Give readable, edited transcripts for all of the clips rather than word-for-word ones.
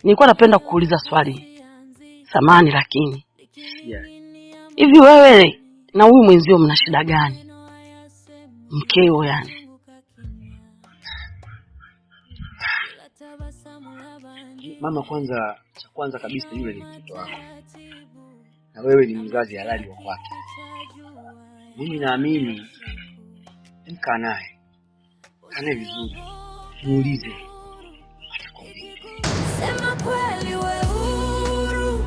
Nilikuwa napenda kuuliza swali. Samahani lakini. Hivi wewe na huyu mwenzio mna shida gani? Mkeo yani. Mama, kwanza kabisa yule ni mtoto wako. Na wewe ni mzazi halali wa kwake. Mimi naamini mkaa naye. Kane vizuri. Muulize. Sema kweli we huru.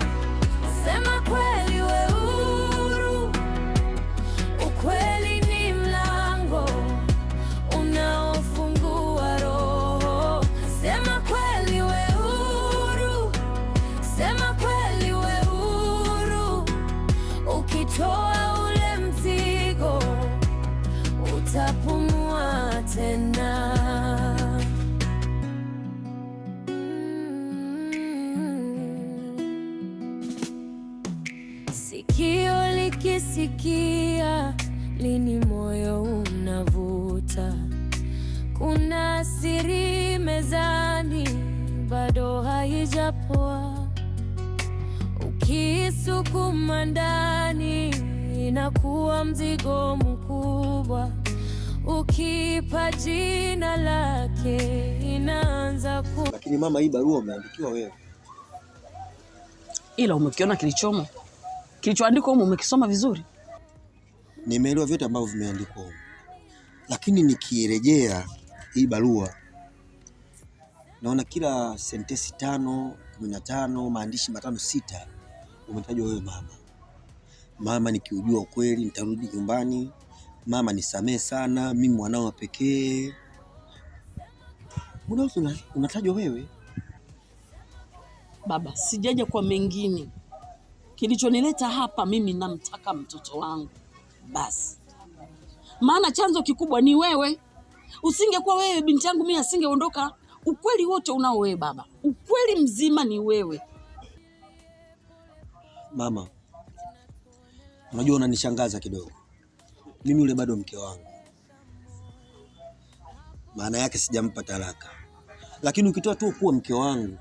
Sema kweli we huru. Ukweli ni mlango unaofungua roho. Sema kweli we huru. Sema kweli we huru. Ukitoa ule mzigo utapumua tena. Sikio likisikia, lini moyo unavuta. Kuna siri mezani, bado haijapoa. Ukisukuma ndani, inakuwa mzigo mkubwa. Ukipa jina lake, inaanza ku... Lakini mama, hii barua umeandikiwa wewe. Ila umekiona kilichomo? Kilichoandikwa huko umekisoma vizuri? Nimeelewa vyote ambavyo vimeandikwa huko. Lakini nikirejea hii barua naona kila sentensi 5, 15, maandishi 5, 6 umetajwa wewe mama. Mama, nikiujua ukweli nitarudi nyumbani. Mama, nisamee sana, mimi mwanao pekee. Mbona unatajwa wewe? Baba, sijaja kwa mengine. Kilichonileta hapa mimi namtaka mtoto wangu. Basi. Maana chanzo kikubwa ni wewe. Usingekuwa wewe binti yangu mimi asingeondoka. Ukweli wote unao wewe baba. Ukweli mzima ni wewe. Mama, unajua unanishangaza kidogo. Mimi yule bado mke wangu. Maana yake sijampa talaka. Lakini ukitoa tu kuwa mke wangu,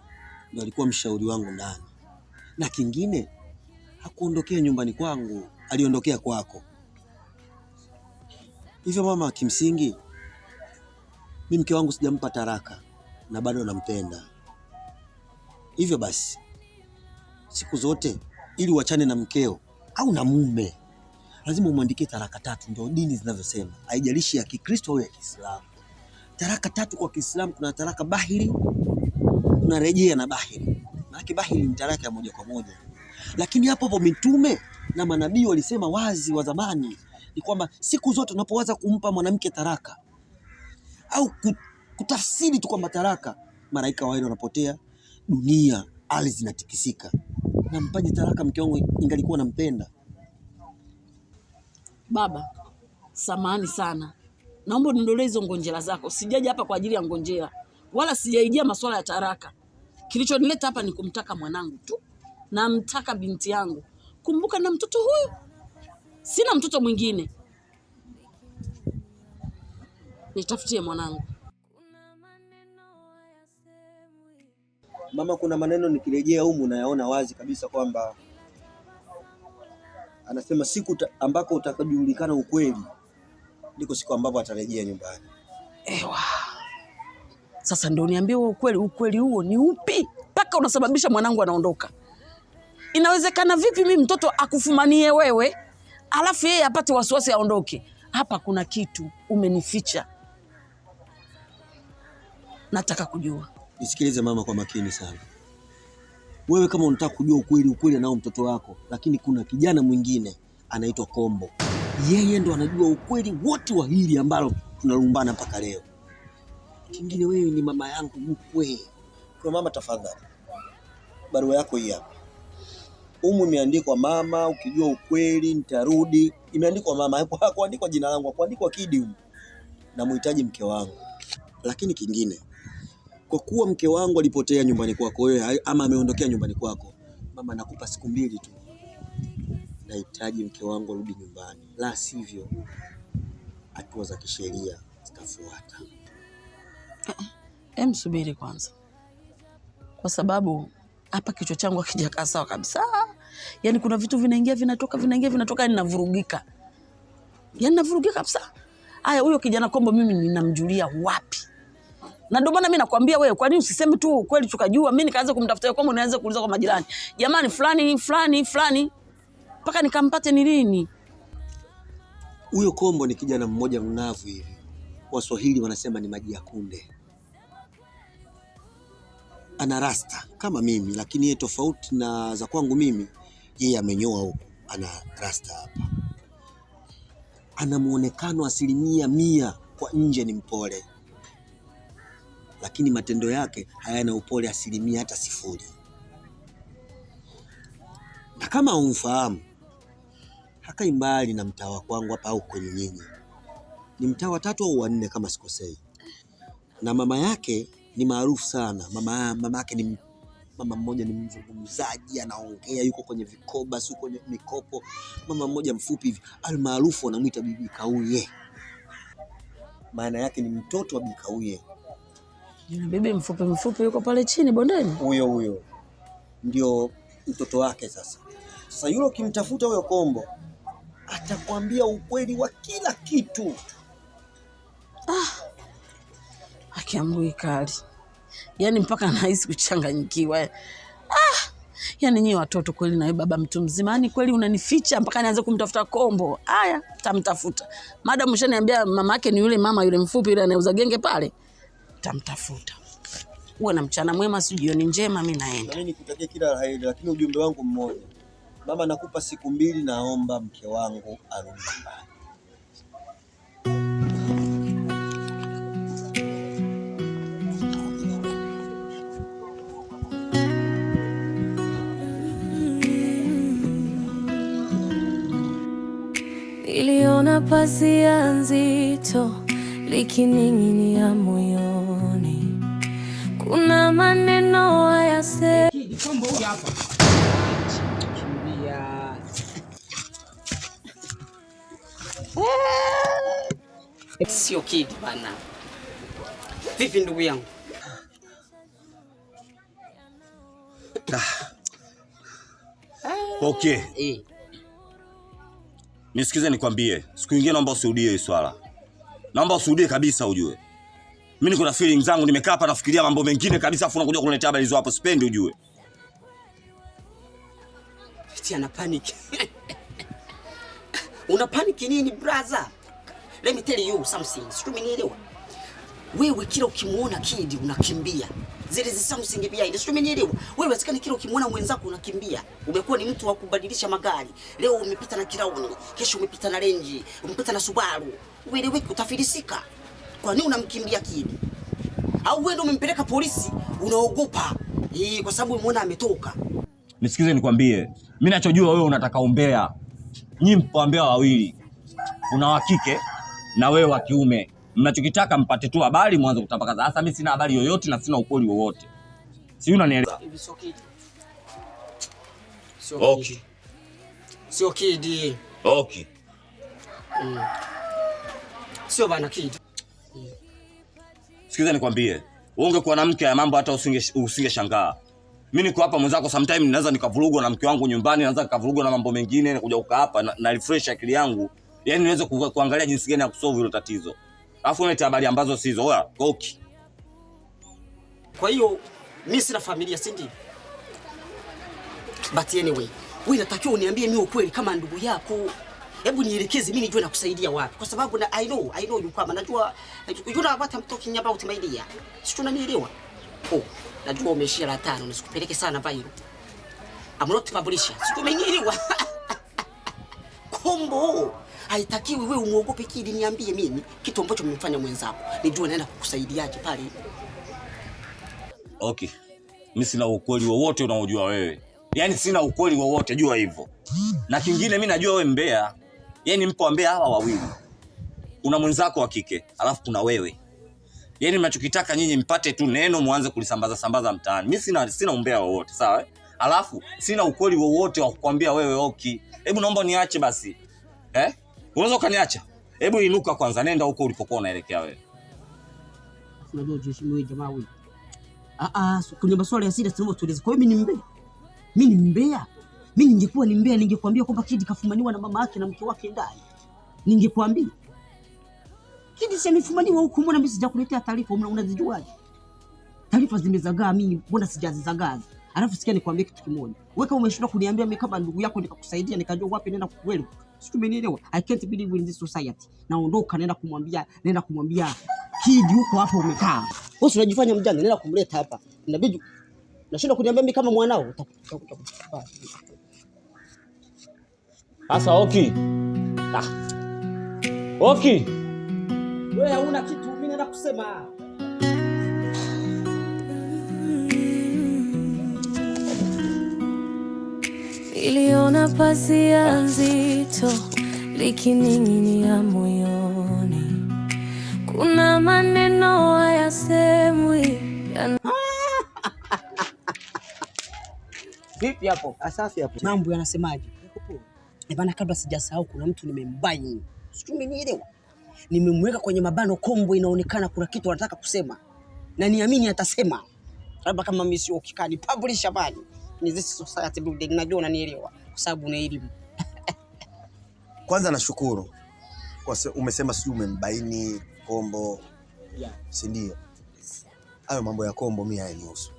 ndio alikuwa mshauri wangu ndani. Na kingine, hakuondokea nyumbani kwangu, aliondokea kwako. Hivyo mama, kimsingi mimi mke wangu sijampa talaka na bado nampenda. Hivyo basi, siku zote ili uachane na mkeo au na mume, lazima umwandikie talaka 3, ndio dini zinavyosema. Haijalishi ya Kikristo au ya Kiislamu. Talaka 3 kwa Kiislamu kuna talaka bahiri, kuna rejea na bahiri. Maana bahiri ni talaka ya moja kwa moja. Lakini hapo mitume na manabii walisema wazi wa zamani ni kwamba siku zote unapowaza kumpa mwanamke talaka au kutafsiri tu kwamba talaka, malaika wale wanapotea, dunia ardhi zinatikisika. Na mpaje talaka mke wangu ingalikuwa nampenda? Baba, samahani sana. Naomba uniondolee hizo ngonjera zako. Sijaja hapa kwa ajili ya ngonjera. Wala sijaijia masuala ya talaka. Kilichonileta hapa ni kumtaka mwanangu tu. Namtaka binti yangu. Kumbuka na mtoto huyu. Sina mtoto mwingine. Nitafutie mwanangu. Mama, kuna maneno nikirejea humu nayaona wazi kabisa kwamba anasema siku ambako utakajulikana ukweli ndiko siku ambapo atarejea nyumbani. Ewa. Sasa ndio niambie wewe ukweli huo ni upi? Paka unasababisha mwanangu anaondoka. Inawezekana vipi mimi mtoto akufumanie wewe, alafu yeye apate wasiwasi aondoke? Hapa kuna kitu umenificha. Nataka kujua. Nisikilize mama kwa makini sana. Wewe kama unataka kujua ukweli anao mtoto wako, lakini kuna kijana mwingine anaitwa Kombo. Yeye ndo anajua ukweli wote wa hili ambalo tunalumbana mpaka leo. Kingine wewe ni mama yangu mkwe. Kwa mama, tafadhali. Barua yako hii hapa. Humu imeandikwa mama, ukijua ukweli nitarudi. Imeandikwa mama, hakuandikwa jina langu, hakuandikwa Kidi humu. Namhitaji mke wangu. Lakini kingine, kwa kuwa mke wangu alipotea nyumbani kwako wewe ama ameondokea nyumbani kwako, mama, nakupa siku 2 tu. Nahitaji mke wangu arudi nyumbani. La sivyo hatua za kisheria zitafuata. Subiri kwanza. kwa sababu hapa kichwa changu hakijakaa sawa kabisa. Yaani kuna vitu vinaingia vinatoka, yani navurugika. Yaani navurugika kabisa. Haya, huyo kijana Kombo mimi ninamjulia wapi? Na ndio maana mimi nakwambia wewe, kwa nini usiseme tu kweli tukajua? Mimi nikaanza kumtafuta Kombo, naanza kuuliza kwa majirani. Jamani fulani mpaka nikampate ni lini? Huyo Kombo ni kijana mmoja mnavu hivi. Waswahili wanasema ni maji ya kunde. Ana rasta kama mimi, lakini yeye tofauti na za kwangu mimi, yeye amenyoa huko, ana rasta hapa. Ana muonekano 100% kwa nje ni mpole, lakini matendo yake hayana upole 0% hata 0. Na kama umfahamu, hakai mbali na mtaa wa kwangu hapa au kwenye nyinyi. Ni mtaa wa 3 au wa 4 kama sikosei. Na mama yake ni maarufu sana. Mama yake ni mama mmoja, ni mzungumzaji, anaongea, yuko kwenye vikoba, sio kwenye mikopo. Mama mmoja mfupi hivi, almaarufu anamuita Bibi Kauye. Maana yake ni mtoto wa Bibi Kauye. Yule bibi mfupi yuko pale chini bondeni. Huyo ndio mtoto wake. Sasa yule ukimtafuta huyo Kombo atakwambia ukweli wa kila kitu. Akiamrui kali. Yaani mpaka nahisi kuchanganyikiwa. Yaani nyinyi watoto kweli, na wewe baba mtu mzima, yani kweli unanificha mpaka nianze kumtafuta Kombo. Haya, tamtafuta. Madam mshaniambia mama yake ni yule mama yule mfupi yule anauza genge pale. Tamtafuta. Uwe na mchana mwema, si jioni njema, mimi naenda. Na mimi nikutakia kila la heri, lakini ujumbe wangu mmoja. Mama, nakupa siku 2, naomba mke wangu arudi nyumbani. Niliona pazia nzito likining'inia moyoni. Kuna maneno hayasemi. Kombo huyu hapa. Kimbia. Sio kid bana. Vipi ndugu yangu? Okay. Nisikize nikwambie, siku nyingine naomba usirudie hii swala. Naomba usirudie kabisa ujue. Mimi niko na feelings zangu, nimekaa hapa nafikiria mambo mengine kabisa, afu unakuja kuniletea habari hizo hapo, sipendi ujue. Eti ana panic. Una panic nini brother? Let me tell you something. Situmenielewa. Wewe kila ukimuona kid unakimbia. There is something behind. Situmenielewa. Wewe wasikani kila ukimuona mwenzako unakimbia. Umekuwa ni mtu wa kubadilisha magari. Leo umepita na Crown, kesho umepita na Range, umepita na Subaru. Wewe utafilisika. Kwa nini unamkimbia kid? Au wewe ndio umempeleka polisi, unaogopa? Kwa sababu umeona ametoka. Nisikize nikwambie, mimi ninachojua wewe unataka umbea. Nyinyi mpo ambea wawili. Una wa kike na wewe wa kiume. Mnachokitaka mpate tu habari mwanzo kutapakaza. Sasa mimi sina habari yoyote na sina ukweli wowote. Si unanielewa? Okay. Sio kid. Okay. Sio bana kid. Sikiza nikwambie, wewe ungekuwa na mke ya mambo hata usingeshangaa. Mimi niko hapa mwenzako, sometimes ninaweza nikavurugwa na mke wangu nyumbani, naweza nikavurugwa na mambo mengine, nakuja ukaa hapa na refresh akili yangu. Yaani niweze kuangalia jinsi gani ya kusolve hilo tatizo. Alafu unaleta habari ambazo sizo. Oya, okay. Kwa hiyo mimi sina familia, si ndio? But anyway, wewe unatakiwa uniambie mimi ukweli kama ndugu yako. Hebu nielekeze mimi nijue na kusaidia wapi. Kwa sababu na I know you kama najua you know what I'm talking about my dear. Si tunanielewa? Najua umeshia la 5, nisikupeleke sana viral. I'm not publisher. Si tumenielewa? Kombo, haitakiwi wewe umuogope kidi, niambie mimi kitu ambacho mmefanya mwenzako. Nijue naenda kukusaidiaje pale. Okay. Mimi sina ukweli wowote unaojua wewe. Yaani sina ukweli wowote, jua hivyo. Na kingine mimi najua wewe mbea. Yaani mpo mbea hawa wawili. Kuna mwenzako wa kike, alafu kuna wewe. Yaani mnachokitaka nyinyi mpate tu neno muanze kulisambaza mtaani. Mimi sina umbea wowote, sawa? Alafu sina ukweli wowote wa kukwambia wewe okay. Hebu naomba niache basi. Unaweza ukaniacha? Hebu inuka kwanza, nenda huko ulipokuwa unaelekea wewe. Unajua jinsi mwe jamaa huyu. Kwenye masuala ya siri tunaomba tueleze. Kwa hiyo mimi ni mbea? Mimi ni mbea? Mimi ningekuwa ni mbea ningekwambia kwamba Kid kafumaniwa na mama yake na mke wake ndani. Ningekwambia. Kid si amefumaniwa huko, mbona mimi sijakuletea taarifa? Unazijuaje? Taarifa zimezagaa, mimi mbona sijazizagaa? Alafu sikia nikwambie kitu kimoja. Wewe kama umeshindwa kuniambia mimi kama ndugu yako nikakusaidia nikajua wapi nenda kweli. Sio umenielewa? I can't believe in this society. Naondoka nenda kumwambia Kid huko hapo umekaa. Wewe unajifanya mjanja, nenda kumleta hapa. Inabidi nashindwa kuniambia mimi kama mwanao. Sasa Oki. Oki. Wewe hauna kitu mimi naenda kusema. Niliona pazia nzito likining'inia moyoni, kuna maneno hayasemwi Vipi hapo? Asafi hapo. Mambo yanasemaje? Bana, kabla sijasahau kuna mtu nimembaini. Sio umenielewa? Nimemweka kwenye mabano Kombo, inaonekana kuna kitu anataka kusema. Na niamini atasema. Labda kama mimi sio kikani publish habari. Ni this society building, najua unanielewa kwa sababu una elimu. Kwanza nashukuru kwa umesema sio umembaini Kombo. Yeah. Si ndio? Hayo mambo ya Kombo mimi hayanihusu.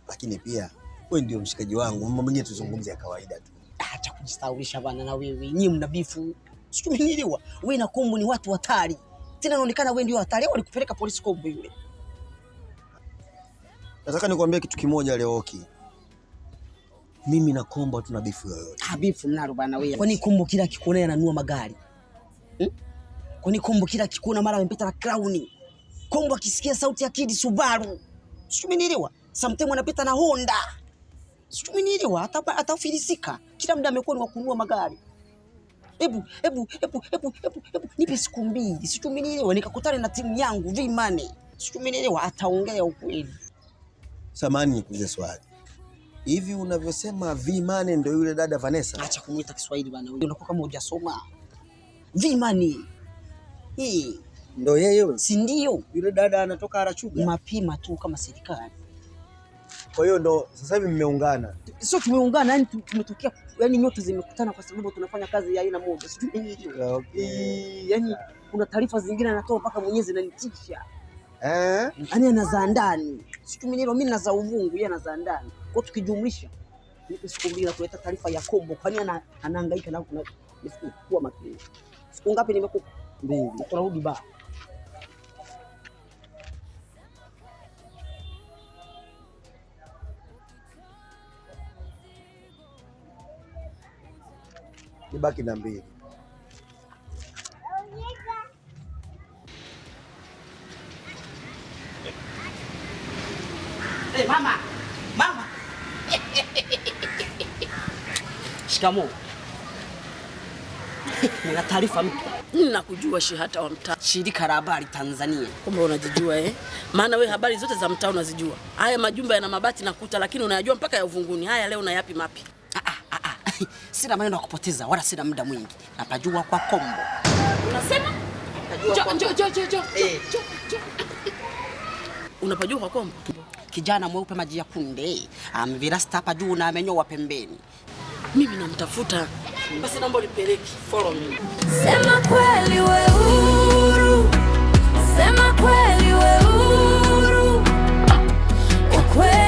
Lakini pia wewe ndio mshikaji wangu, mambo mengine tuzungumzie ya kawaida tu. Acha kujistawisha bana na wewe. Nyinyi mna bifu. Sio umenielewa? Wewe na Kombo ni watu hatari. Tena inaonekana wewe ndio hatari. Walikupeleka polisi Kombo yule. Nataka nikwambie kitu kimoja leo Oki. Mimi na Kombo tuna bifu yoyote. Bifu mnalo bana wewe. Kwani Kombo kila kikuona ananua magari? Kwani Kombo kila kikuona mara amepita na Crown? Kombo akisikia sauti ya Kid Subaru. Sio umenielewa? Sometimes anapita na Honda. Sio umenielewa? Atafilisika. Kila muda amekuwa ni wa kununua magari. Hebu nipe siku mbili. Sio umenielewa? Nikakutana na timu yangu V-Money. Sio umenielewa? Ataongea ukweli. Samani nikuulize swali. Hivi unavyosema V-Money ndio yule dada Vanessa? Acha kumuita Kiswahili bana wewe. Unakuwa kama hujasoma. V-Money. Ndio yeye wewe? Si ndio? Yule dada anatoka Arachuga. Mapima tu kama serikali. Kwa hiyo ndo sasa hivi mmeungana. Sio tumeungana, yani tumetokea, yani nyote zimekutana kwa sababu tunafanya kazi ya aina moja. Sio hiyo. Okay. Yani kuna taarifa zingine anatoa mpaka Mwenyezi ananitisha. Yaani anazaa ndani. Sio tumeelewa, mimi naza uvungu, yeye anazaa ndani. Kwa tukijumlisha nipe siku mbili na kuleta taarifa ya Kombo. Kwani anahangaika na kuna kuwa makini. Siku ngapi nimekupa? 2. Tunarudi ba. Nibaki na 2. Mama. Shikamoo. Nina taarifa mpya. Nakujua hata wa mtaa. Shirika la habari Tanzania. Kumbe unajijua Maana we habari zote za mtaa unazijua. Haya majumba yana mabati na kuta, lakini unayajua mpaka ya uvunguni. Haya leo na yapi mapi? Sina maneno ya kupoteza wala sina muda mwingi. Napajua kwa Kombo. Unasema? Njoo. Unapajua kwa Kombo? Kijana mweupe maji ya kunde. Amevirasta hapa juu na amenyoa pembeni. Mimi namtafuta. Basi naomba nipeleke. Follow me. Sema kweli we huru, sema kweli we huru, ukweli